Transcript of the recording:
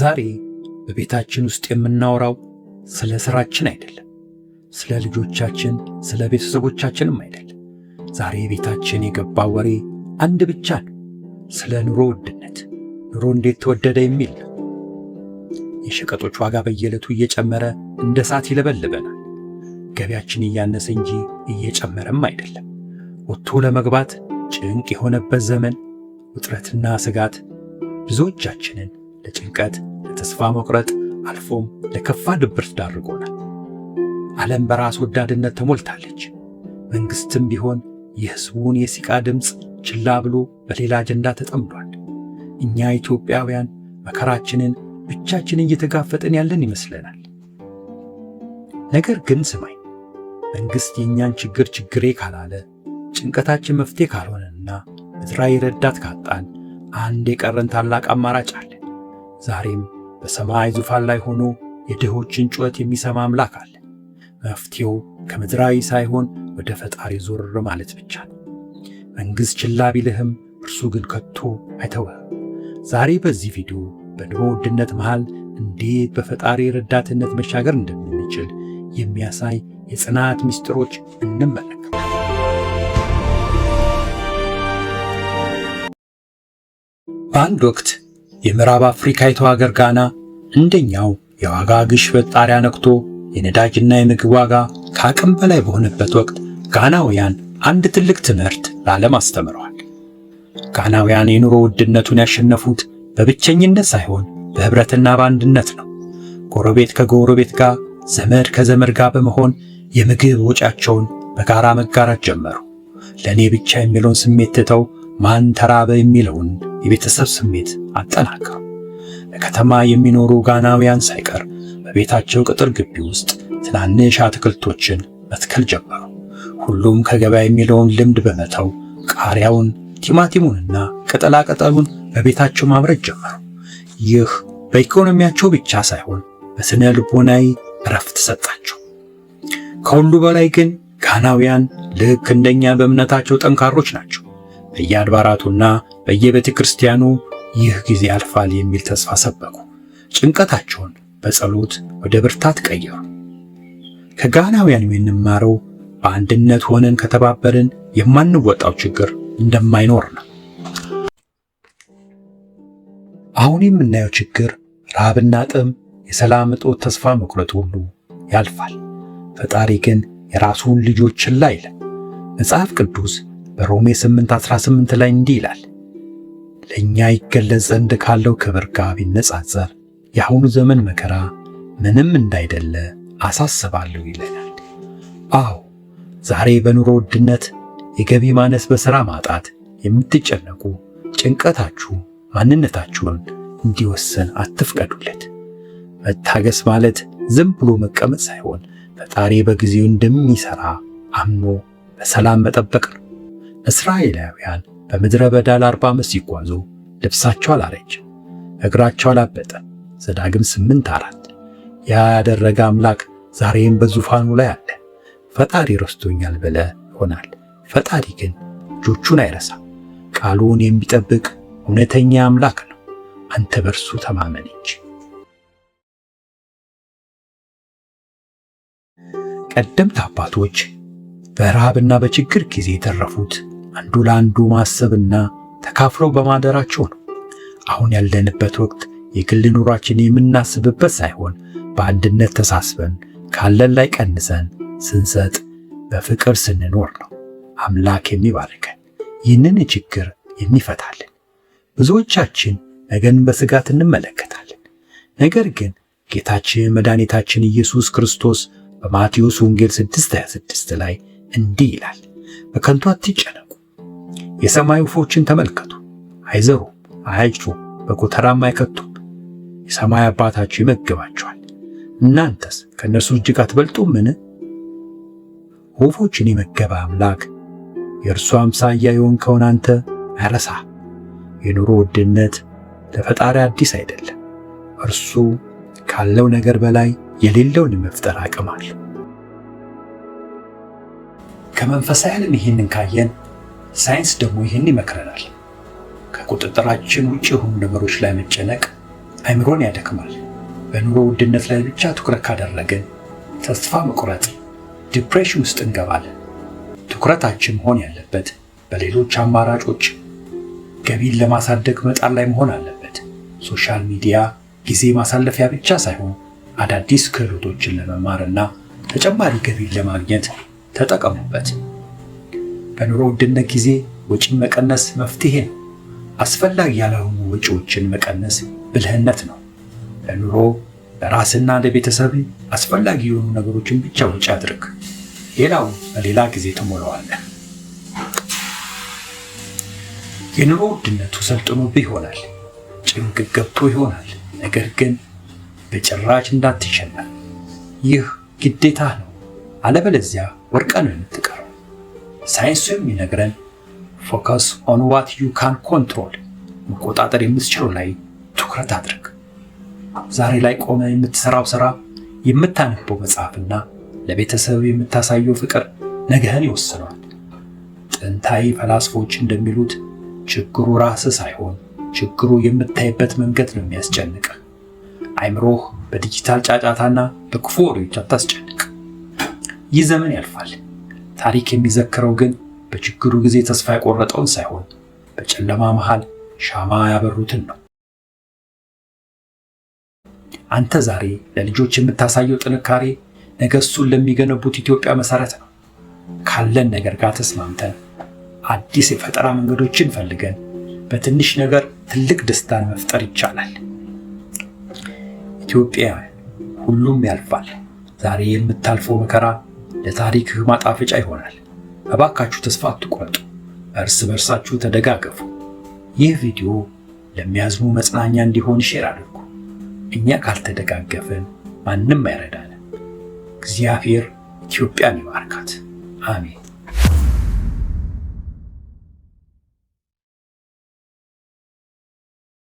ዛሬ በቤታችን ውስጥ የምናወራው ስለ ስራችን አይደለም፣ ስለ ልጆቻችን፣ ስለ ቤተሰቦቻችንም አይደለም። ዛሬ ቤታችን የገባው ወሬ አንድ ብቻ ነው። ስለ ኑሮ ውድነት፣ ኑሮ እንዴት ተወደደ የሚል ነው። የሸቀጦች ዋጋ በየዕለቱ እየጨመረ እንደ እሳት ይለበልበናል። ገቢያችን እያነሰ እንጂ እየጨመረም አይደለም። ወጥቶ ለመግባት ጭንቅ የሆነበት ዘመን፣ ውጥረትና ስጋት ብዙዎቻችንን ለጭንቀት፣ ለተስፋ መቁረጥ አልፎም ለከፋ ድብርት ዳርጎናል። ዓለም በራስ ወዳድነት ተሞልታለች። መንግሥትም ቢሆን የሕዝቡን የሲቃ ድምፅ ችላ ብሎ በሌላ አጀንዳ ተጠምዷል። እኛ ኢትዮጵያውያን መከራችንን ብቻችንን እየተጋፈጥን ያለን ይመስለናል። ነገር ግን ስማኝ፣ መንግሥት የእኛን ችግር ችግሬ ካላለ፣ ጭንቀታችን መፍትሄ ካልሆነና ምድራዊ ረዳት ካጣን አንድ የቀረን ታላቅ አማራጭ አለ። ዛሬም በሰማይ ዙፋን ላይ ሆኖ የድሆችን ጩኸት የሚሰማ አምላክ አለ። መፍትሄው ከምድራዊ ሳይሆን ወደ ፈጣሪ ዞር ማለት ብቻ ነው። መንግሥት ችላ ቢልህም እርሱ ግን ከቶ አይተውህም። ዛሬ በዚህ ቪዲዮ በኑሮ ውድነት መሃል እንዴት በፈጣሪ ረዳትነት መሻገር እንደምንችል የሚያሳይ የጽናት ምስጢሮች እንመለከታለን። በአንድ ወቅት የምዕራብ አፍሪካዊቷ ሀገር ጋና እንደኛው የዋጋ ግሽበት ጣሪያ ነክቶ የነዳጅና የምግብ ዋጋ ከአቅም በላይ በሆነበት ወቅት ጋናውያን አንድ ትልቅ ትምህርት ለዓለም አስተምረዋል። ጋናውያን የኑሮ ውድነቱን ያሸነፉት በብቸኝነት ሳይሆን በኅብረትና በአንድነት ነው። ጎረቤት ከጎረቤት ጋር፣ ዘመድ ከዘመድ ጋር በመሆን የምግብ ወጪያቸውን በጋራ መጋራት ጀመሩ። ለእኔ ብቻ የሚለውን ስሜት ትተው ማን ተራበ የሚለውን የቤተሰብ ስሜት አጠናከሩ። በከተማ የሚኖሩ ጋናውያን ሳይቀር በቤታቸው ቅጥር ግቢ ውስጥ ትናንሽ አትክልቶችን መትከል ጀመሩ። ሁሉም ከገበያ የሚለውን ልምድ በመተው ቃሪያውን፣ ቲማቲሙንና ቅጠላ ቅጠሉን በቤታቸው ማምረት ጀመሩ። ይህ በኢኮኖሚያቸው ብቻ ሳይሆን በስነ ልቦናዊ እረፍት ሰጣቸው። ከሁሉ በላይ ግን ጋናውያን ልክ እንደኛ በእምነታቸው ጠንካሮች ናቸው። በየአድባራቱና በየቤተ ክርስቲያኑ ይህ ጊዜ ያልፋል የሚል ተስፋ ሰበኩ። ጭንቀታቸውን በጸሎት ወደ ብርታት ቀየሩ። ከጋናውያን የምንማረው በአንድነት ሆነን ከተባበርን የማንወጣው ችግር እንደማይኖር ነው። አሁን የምናየው ችግር፣ ረሃብና ጥም፣ የሰላም እጦት፣ ተስፋ መቁረጥ ሁሉ ያልፋል። ፈጣሪ ግን የራሱን ልጆች ችላ አይልም። መጽሐፍ ቅዱስ በሮሜ 8:18 ላይ እንዲህ ይላል፣ ለእኛ ይገለጽ ዘንድ ካለው ክብር ጋር ቢነጻጸር የአሁኑ ዘመን መከራ ምንም እንዳይደለ አሳስባለሁ ይለናል። አዎ፣ ዛሬ በኑሮ ውድነት፣ የገቢ ማነስ፣ በሥራ ማጣት የምትጨነቁ ጭንቀታችሁ ማንነታችሁን እንዲወስን አትፍቀዱለት። መታገስ ማለት ዝም ብሎ መቀመጥ ሳይሆን ፈጣሪ በጊዜው እንደሚሠራ አምኖ በሰላም መጠበቅ ነው። እስራኤላውያን በምድረ በዳ ለ40 ዓመት ሲጓዙ ልብሳቸው አላረጀም፣ እግራቸው አላበጠም። ዘዳግም 8:4 ያ ያደረገ አምላክ ዛሬም በዙፋኑ ላይ አለ። ፈጣሪ ረስቶኛል ብለህ ይሆናል። ፈጣሪ ግን ልጆቹን አይረሳም። ቃሉን የሚጠብቅ እውነተኛ አምላክ ነው። አንተ በርሱ ተማመን እንጂ። ቀደምት አባቶች በረሃብና በችግር ጊዜ የተረፉት አንዱ ለአንዱ ማሰብና ተካፍለው በማደራቸው ነው። አሁን ያለንበት ወቅት የግል ኑሯችን የምናስብበት ሳይሆን በአንድነት ተሳስበን ካለን ላይ ቀንሰን ስንሰጥ፣ በፍቅር ስንኖር ነው አምላክ የሚባርከን፣ ይህንን ችግር የሚፈታልን። ብዙዎቻችን ነገን በስጋት እንመለከታለን። ነገር ግን ጌታችን መድኃኒታችን ኢየሱስ ክርስቶስ በማቴዎስ ወንጌል 6:26 ላይ እንዲህ ይላል፣ በከንቱ አትጨነቁ፣ የሰማይ ወፎችን ተመልከቱ፣ አይዘሩም፣ አያጭዱም፣ በጎተራም አይከቱም፣ የሰማይ አባታችሁ ይመግባቸዋል። እናንተስ ከእነርሱ እጅግ አትበልጡምን? ወፎችን የመገበ አምላክ የእርሱ አምሳያ የሆንከውን አንተ አይረሳህም። የኑሮ ውድነት ለፈጣሪ አዲስ አይደለም። እርሱ ካለው ነገር በላይ የሌለውን መፍጠር አቅም አለው። ከመንፈሳዊ ዓለም ይህንን ካየን፣ ሳይንስ ደግሞ ይህን ይመክረናል። ከቁጥጥራችን ውጭ የሆኑ ነገሮች ላይ መጨነቅ አእምሮን ያደክማል። በኑሮ ውድነት ላይ ብቻ ትኩረት ካደረግን ተስፋ መቁረጥ፣ ዲፕሬሽን ውስጥ እንገባለን። ትኩረታችን መሆን ያለበት በሌሎች አማራጮች ገቢን ለማሳደግ መጣር ላይ መሆን አለበት። ሶሻል ሚዲያ ጊዜ ማሳለፊያ ብቻ ሳይሆን አዳዲስ ክህሎቶችን ለመማርና ተጨማሪ ገቢን ለማግኘት ተጠቀሙበት። በኑሮ ውድነት ጊዜ ወጪን መቀነስ መፍትሄ ነው። አስፈላጊ ያልሆኑ ወጪዎችን መቀነስ ብልህነት ነው። ለኑሮ ለራስና ለቤተሰብ አስፈላጊ የሆኑ ነገሮችን ብቻ ወጪ አድርግ። ሌላው በሌላ ጊዜ ትሞላዋለህ። የኑሮ ውድነቱ ሰልጥኖብህ ይሆናል። ጭንቅ ገብቶ ይሆናል። ነገር ግን በጭራሽ እንዳትሸነፍ። ይህ ግዴታ ነው። አለበለዚያ ወድቀህ ነው የምትቀረው። ሳይንሱ የሚነግረን ፎከስ ኦን ዋት ዩ ካን ኮንትሮል፣ መቆጣጠር የምትችለው ላይ ትኩረት አድርግ። ዛሬ ላይ ቆመ የምትሰራው ስራ፣ የምታነበው መጽሐፍና ለቤተሰብ የምታሳየው ፍቅር ነገህን ይወስነዋል። ጥንታዊ ፈላስፎች እንደሚሉት ችግሩ ራስህ ሳይሆን ችግሩ የምታይበት መንገድ ነው የሚያስጨንቅህ። አይምሮህ በዲጂታል ጫጫታና በክፉ ወሬዎች አታስጨንቅ። ይህ ዘመን ያልፋል። ታሪክ የሚዘክረው ግን በችግሩ ጊዜ ተስፋ የቆረጠውን ሳይሆን በጨለማ መሃል ሻማ ያበሩትን ነው። አንተ ዛሬ ለልጆች የምታሳየው ጥንካሬ ነገ እሱን ለሚገነቡት ኢትዮጵያ መሰረት ነው። ካለን ነገር ጋር ተስማምተን አዲስ የፈጠራ መንገዶችን ፈልገን በትንሽ ነገር ትልቅ ደስታን መፍጠር ይቻላል። ኢትዮጵያ ሁሉም ያልፋል። ዛሬ የምታልፈው መከራ ለታሪክህ ማጣፈጫ ይሆናል። እባካችሁ ተስፋ አትቁረጡ። እርስ በርሳችሁ ተደጋገፉ። ይህ ቪዲዮ ለሚያዝኑ መጽናኛ እንዲሆን ሼር አድርጉ። እኛ ካልተደጋገፍን ማንም አይረዳንም። እግዚአብሔር ኢትዮጵያን ይባርካት። አሜን።